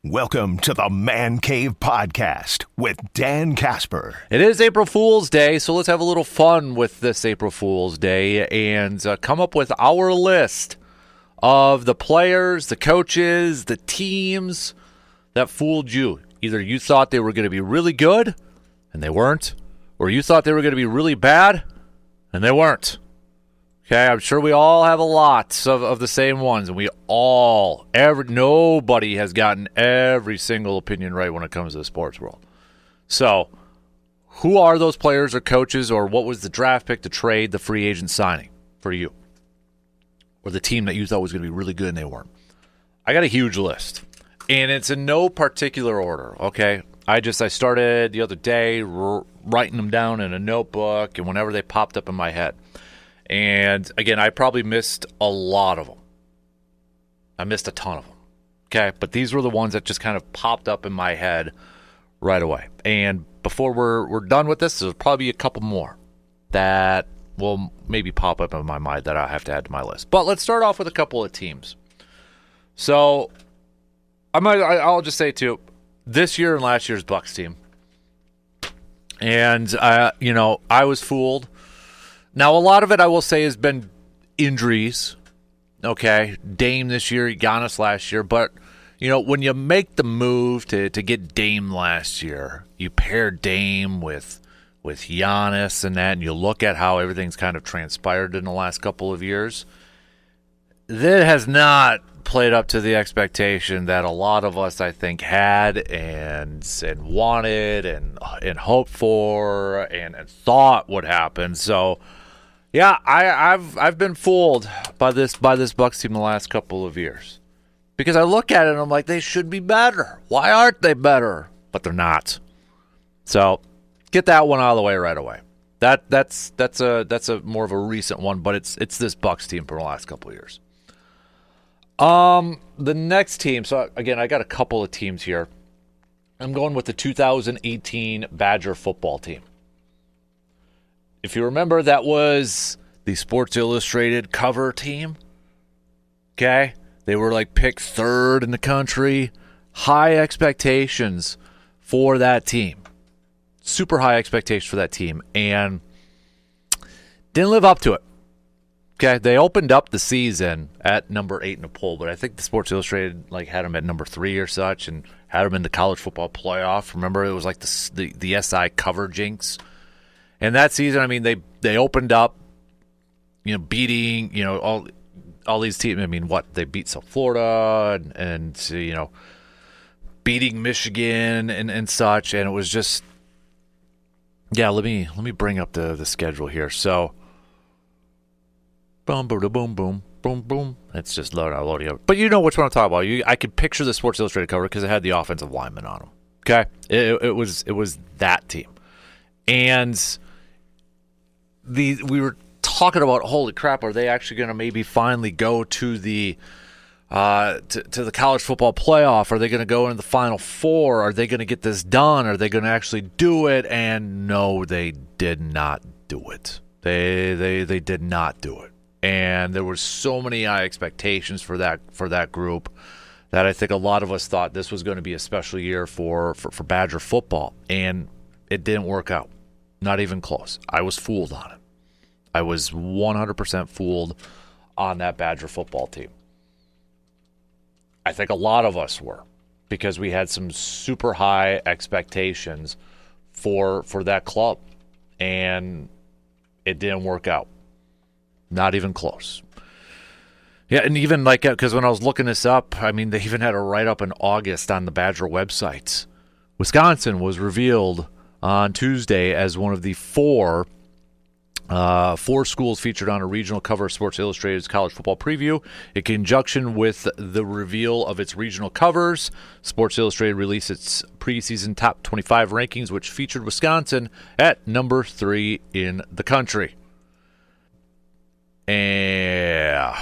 Welcome to the Man Cave Podcast with Dan Casper. It is April Fool's Day, so let's have a little fun with this April Fool's Day and come up with our list of the players, the coaches, the teams that fooled you. Either you thought they were going to be really good, and they weren't, or you thought they were going to be really bad, and they weren't. Okay, I'm sure we all have a lot of the same ones, and nobody has gotten every single opinion right when it comes to the sports world. So, who are those players or coaches, or what was the draft pick, the trade, the free agent signing for you? Or the team that you thought was going to be really good and they weren't? I got a huge list, and it's in no particular order, okay? I started the other day writing them down in a notebook, and whenever they popped up in my head. And, again, I probably missed a lot of them. I missed a ton of them, okay? But these were the ones that just kind of popped up in my head right away. And before we're done with this, there's probably a couple more that will maybe pop up in my mind that I have to add to my list. But let's start off with a couple of teams. So, I'll just say, too, this year and last year's Bucs team. And, I was fooled. Now, a lot of it, I will say, has been injuries, okay? Dame this year, Giannis last year. But, when you make the move to get Dame last year, you pair Dame with Giannis and that, and you look at how everything's kind of transpired in the last couple of years, that has not played up to the expectation that a lot of us, I think, had and wanted and hoped for and thought would happen. So, yeah, I've been fooled by this Bucs team the last couple of years, because I look at it and I'm like, they should be better. Why aren't they better? But they're not. So get that one out of the way right away. That's a more of a recent one, but it's this Bucs team for the last couple of years. The next team. So again, I got a couple of teams here. I'm going with the 2018 Badger football team. If you remember, that was the Sports Illustrated cover team. Okay? They were picked third in the country. High expectations for that team. Super high expectations for that team. And didn't live up to it. Okay? They opened up the season at number 8 in the poll, but I think the Sports Illustrated had them at number 3 or such and had them in the college football playoff. Remember, it was like the SI cover jinx. And that season, they opened up, beating, all these teams. They beat South Florida and beating Michigan and such. And it was just, let me bring up the schedule here. So, boom, boom, boom, boom, boom, boom. It's just loading up. But you know which one I'm talking about. I could picture the Sports Illustrated cover because it had the offensive lineman on them. Okay, it was that team, and we were talking about, holy crap, are they actually going to maybe finally go to the to the college football playoff? Are they going to go into the Final Four? Are they going to get this done? Are they going to actually do it? And no, they did not do it. They did not do it. And there were so many high expectations for that group that I think a lot of us thought this was going to be a special year for Badger football, and it didn't work out. Not even close. I was fooled on it. I was 100% fooled on that Badger football team. I think a lot of us were, because we had some super high expectations for that club, and it didn't work out. Not even close. Yeah, and even because when I was looking this up, they even had a write-up in August on the Badger website. Wisconsin was revealed on Tuesday as one of the four schools featured on a regional cover of Sports Illustrated's college football preview. In conjunction with the reveal of its regional covers, Sports Illustrated released its preseason top 25 rankings, which featured Wisconsin at number 3 in the country. And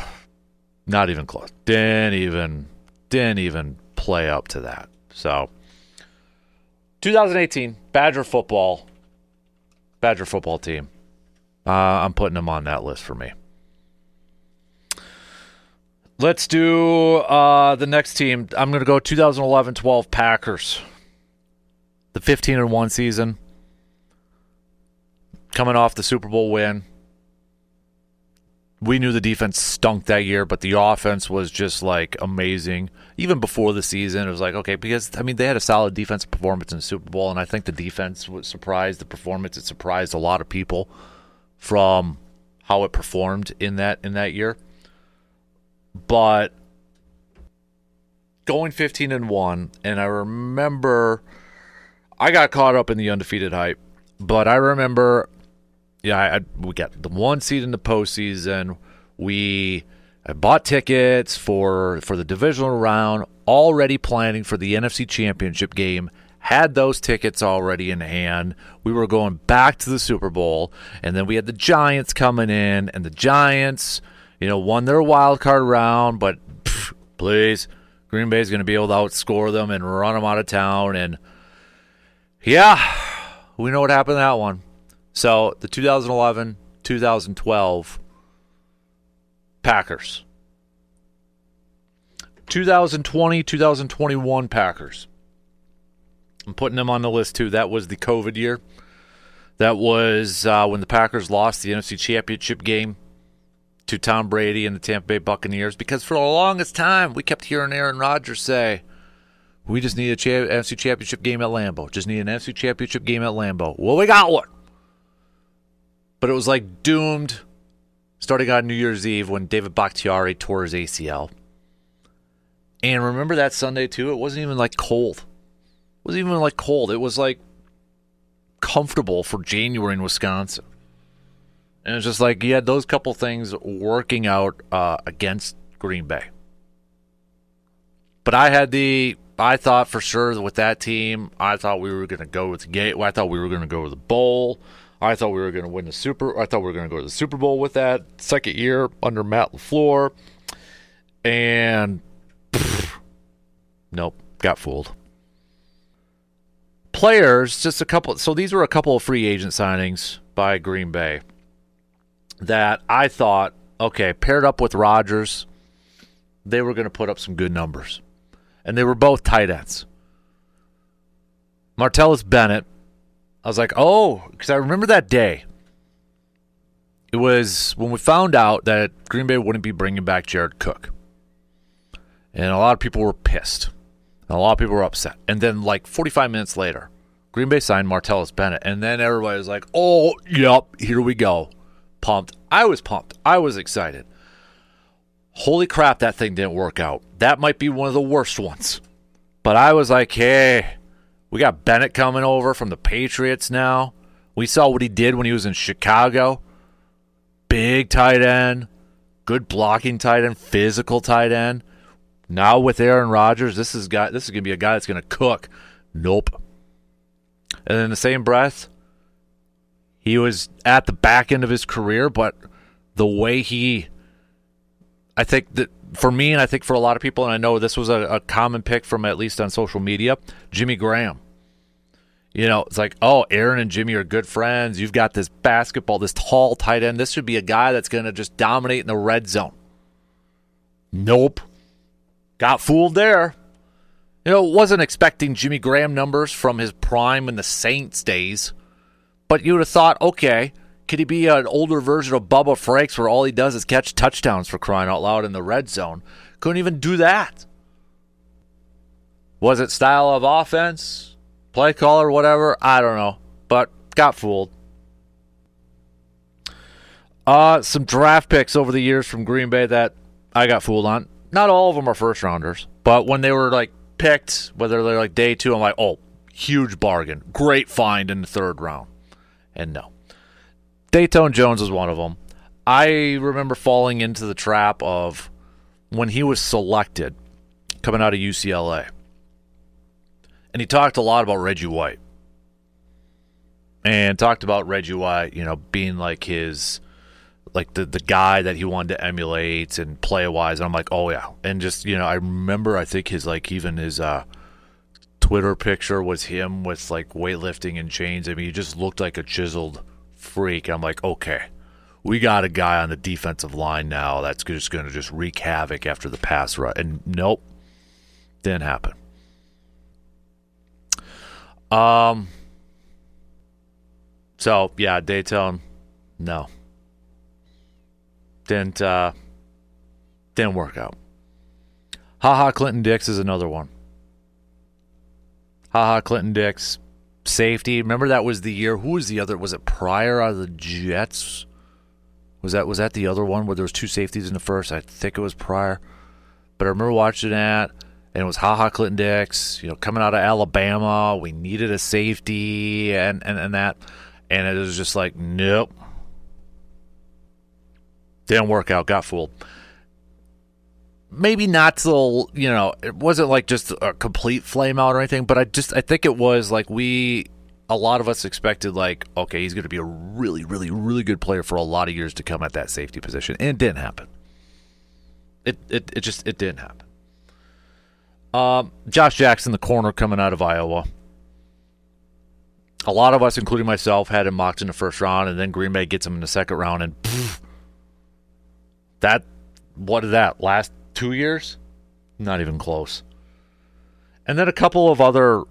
not even close. Didn't even play up to that. So 2018 Badger football team. I'm putting them on that list for me. Let's do the next team. I'm going to go 2011-12 Packers. The 15-1 season. Coming off the Super Bowl win. We knew the defense stunk that year, but the offense was just like amazing. Even before the season, it was like, okay, because they had a solid defensive performance in the Super Bowl, and I think the defense was surprised the performance. It surprised a lot of people from how it performed in that year. But going 15-1, and I remember I got caught up in the undefeated hype, but I remember, we got the 1 seed in the postseason. I bought tickets for the divisional round, already planning for the NFC Championship game, had those tickets already in hand. We were going back to the Super Bowl, and then we had the Giants coming in, and the Giants, won their wild card round, but please, Green Bay is going to be able to outscore them and run them out of town, and yeah, we know what happened in that one. So the 2011-2012 Packers. 2020-2021 Packers. I'm putting them on the list too. That was the COVID year. That was when the Packers lost the NFC Championship game to Tom Brady and the Tampa Bay Buccaneers, because for the longest time we kept hearing Aaron Rodgers say, we just need a NFC Championship game at Lambeau. Just need an NFC Championship game at Lambeau. Well, we got one. But it was like doomed starting on New Year's Eve when David Bakhtiari tore his ACL. And remember that Sunday too? It wasn't even like cold. It wasn't even like cold. It was like comfortable for January in Wisconsin. And it's just like you had those couple things working out against Green Bay. But I thought for sure that with that team, I thought we were going to go with the gate. I thought we were going to go to the bowl. I thought we were going to win I thought we were going to go to the Super Bowl with that second year under Matt LaFleur. And nope, got fooled. Players, just a couple. So these were a couple of free agent signings by Green Bay that I thought, okay, paired up with Rodgers, they were going to put up some good numbers. And they were both tight ends. Martellus Bennett, I was like, oh, because I remember that day. It was when we found out that Green Bay wouldn't be bringing back Jared Cook. And a lot of people were pissed. And a lot of people were upset. And then like 45 minutes later, Green Bay signed Martellus Bennett. And then everybody was like, oh, yep, here we go. Pumped. I was pumped. I was excited. Holy crap, that thing didn't work out. That might be one of the worst ones. But I was like, hey, we got Bennett coming over from the Patriots now. We saw what he did when he was in Chicago. Big tight end, good blocking tight end, physical tight end. Now with Aaron Rodgers, this is going to be a guy that's going to cook. Nope. And in the same breath, he was at the back end of his career, but the way I think that for me, and I think for a lot of people, and I know this was a common pick from at least on social media, Jimmy Graham. It's like, oh, Aaron and Jimmy are good friends. You've got this this tall tight end. This should be a guy that's going to just dominate in the red zone. Nope. Got fooled there. Wasn't expecting Jimmy Graham numbers from his prime in the Saints days. But you would have thought, okay, could he be an older version of Bubba Franks where all he does is catch touchdowns, for crying out loud, in the red zone? Couldn't even do that. Was it style of offense, play caller, whatever? I don't know, but got fooled. Some draft picks over the years from Green Bay that I got fooled on. Not all of them are first rounders, but when they were like picked, whether they're like day two, I'm like, oh, huge bargain, great find in the third round. And no. Dayton Jones was one of them. I remember falling into the trap of when he was selected coming out of UCLA. And he talked a lot about Reggie White. And talked about Reggie White, being like his, like the guy that he wanted to emulate and play-wise. And I'm like, oh, yeah. And just, I remember, I think his, like, even his Twitter picture was him with, like, weightlifting and chains. I mean, he just looked like a chiseled freak. I'm like, okay, we got a guy on the defensive line now that's just going to just wreak havoc after the pass rush. And nope, didn't happen. So, yeah, Dayton, no. Didn't work out. Clinton Dix is another one. Clinton Dix, safety. Remember that was the year. Who was the other? Was it Pryor out of the Jets? Was that the other one where there was two safeties in the first? I think it was Pryor. But I remember watching that, and it was Clinton Dix, coming out of Alabama. We needed a safety and that. And it was just like, nope. Didn't work out. Got fooled. Maybe not till, it wasn't like just a complete flame out or anything, but I think it was like a lot of us expected like, okay, he's going to be a really, really, really good player for a lot of years to come at that safety position. And it didn't happen. It didn't happen. Josh Jackson, the corner coming out of Iowa. A lot of us, including myself, had him mocked in the first round, and then Green Bay gets him in the second round, and what did that last 2 years? Not even close. And then a couple of other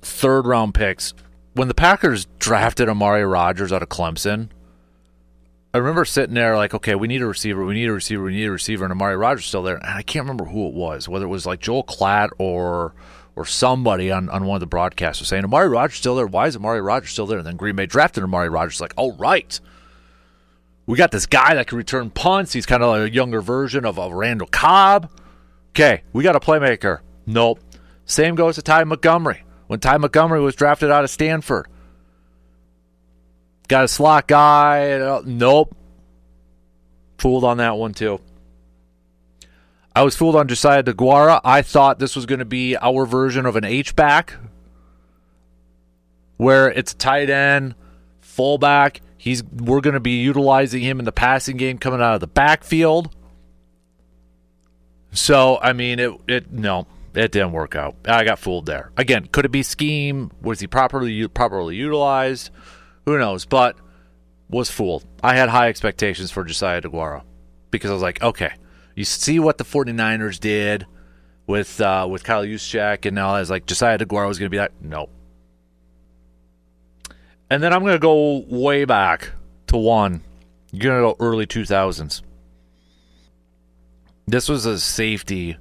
third-round picks. When the Packers drafted Amari Rodgers out of Clemson, I remember sitting there like, okay, we need a receiver, and Amari Rodgers is still there. And I can't remember who it was, whether it was like Joel Klatt or somebody on one of the broadcasts was saying, Amari Rodgers still there? Why is Amari Rodgers still there? And then Green Bay drafted Amari Rodgers. Like, oh, right. We got this guy that can return punts. He's kind of like a younger version of Randall Cobb. Okay, we got a playmaker. Nope. Same goes to Ty Montgomery. When Ty Montgomery was drafted out of Stanford. Got a slot guy. Nope. Fooled on that one, too. I was fooled on Josiah DeGuara. I thought this was going to be our version of an H-back, where it's a tight end, fullback. We're going to be utilizing him in the passing game coming out of the backfield. So, I mean, it didn't work out. I got fooled there. Again, could it be scheme? Was he properly utilized? Who knows? But was fooled. I had high expectations for Josiah DeGuara because I was like, okay, you see what the 49ers did with Kyle Juszczyk, and now I was like, Josiah DeGuara was going to be that. No. And then I'm going to go way back to one. You're going to go early 2000s. This was a safety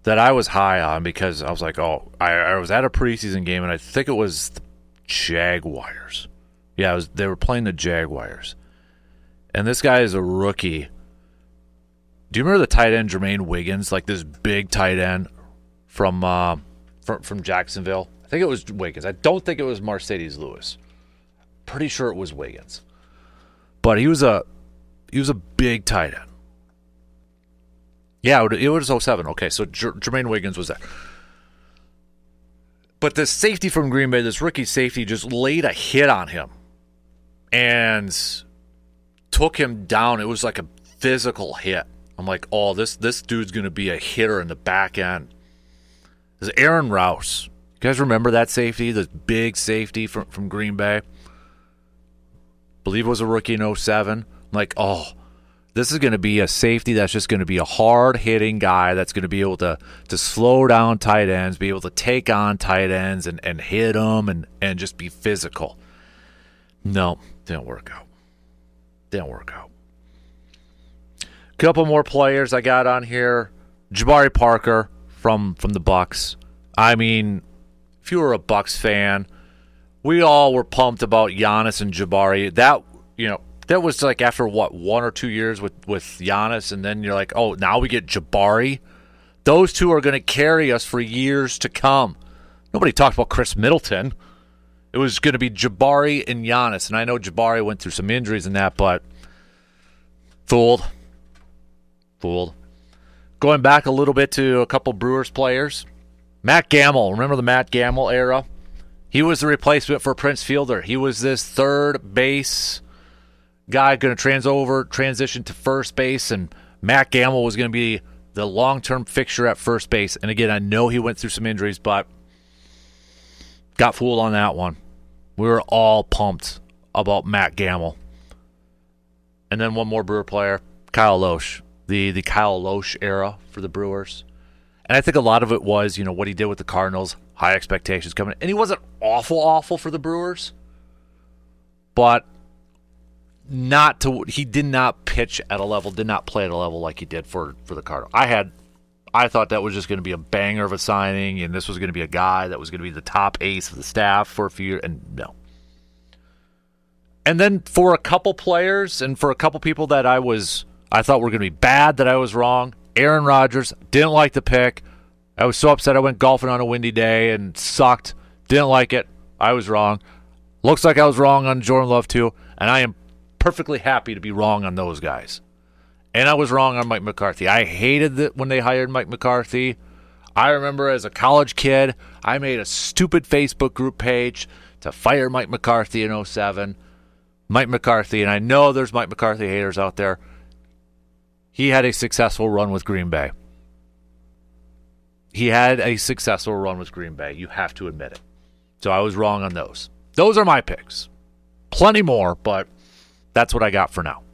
that I was high on because I was like, oh, I was at a preseason game, and I think it was the Jaguars. Yeah, they were playing the Jaguars. And this guy is a rookie. Do you remember the tight end Jermaine Wiggins, like this big tight end from Jacksonville? I think it was Wiggins. I don't think it was Mercedes Lewis. Pretty sure it was Wiggins. But he was a big tight end. Yeah, it was 07. Okay, so Jermaine Wiggins was there. But this safety from Green Bay, this rookie safety, just laid a hit on him and took him down. It was like a physical hit. I'm like, oh, this dude's going to be a hitter in the back end. This is Aaron Rouse. You guys remember that safety, the big safety from Green Bay? Believe it was a rookie in 07. I'm like, oh, this is going to be a safety that's just going to be a hard-hitting guy that's going to be able to slow down tight ends, be able to take on tight ends and hit them and just be physical. No, didn't work out. Didn't work out. Couple more players I got on here. Jabari Parker from the Bucks. I mean, if you were a Bucks fan, we all were pumped about Giannis and Jabari. That was like after, 1 or 2 years with Giannis, and then you're like, oh, now we get Jabari? Those two are going to carry us for years to come. Nobody talked about Chris Middleton. It was going to be Jabari and Giannis, and I know Jabari went through some injuries and that, but fooled. Going back a little bit to a couple Brewers players. Matt Gamble. Remember the Matt Gamble era? He was the replacement for Prince Fielder. He was this third base guy going to transition to first base, and Matt Gamble was going to be the long-term fixture at first base. And again, I know he went through some injuries, but got fooled on that one. We were all pumped about Matt Gamble. And then one more Brewer player, Kyle Loesch, the Kyle Loesch era for the Brewers. And I think a lot of it was, what he did with the Cardinals, high expectations coming in. And he wasn't awful for the Brewers, but he did not pitch at a level, did not play at a level like he did for the Cardinals. I thought that was just going to be a banger of a signing, and this was going to be a guy that was going to be the top ace of the staff for a few years, and no. And then for a couple players and for a couple people that I thought were going to be bad, that I was wrong. Aaron Rodgers, didn't like the pick. I was so upset I went golfing on a windy day and sucked. Didn't like it. I was wrong. Looks like I was wrong on Jordan Love too, and I am perfectly happy to be wrong on those guys. And I was wrong on Mike McCarthy. I hated it when they hired Mike McCarthy. I remember as a college kid, I made a stupid Facebook group page to fire Mike McCarthy in 2007. Mike McCarthy, and I know there's Mike McCarthy haters out there. He had a successful run with Green Bay. You have to admit it. So I was wrong on those. Those are my picks. Plenty more, but that's what I got for now.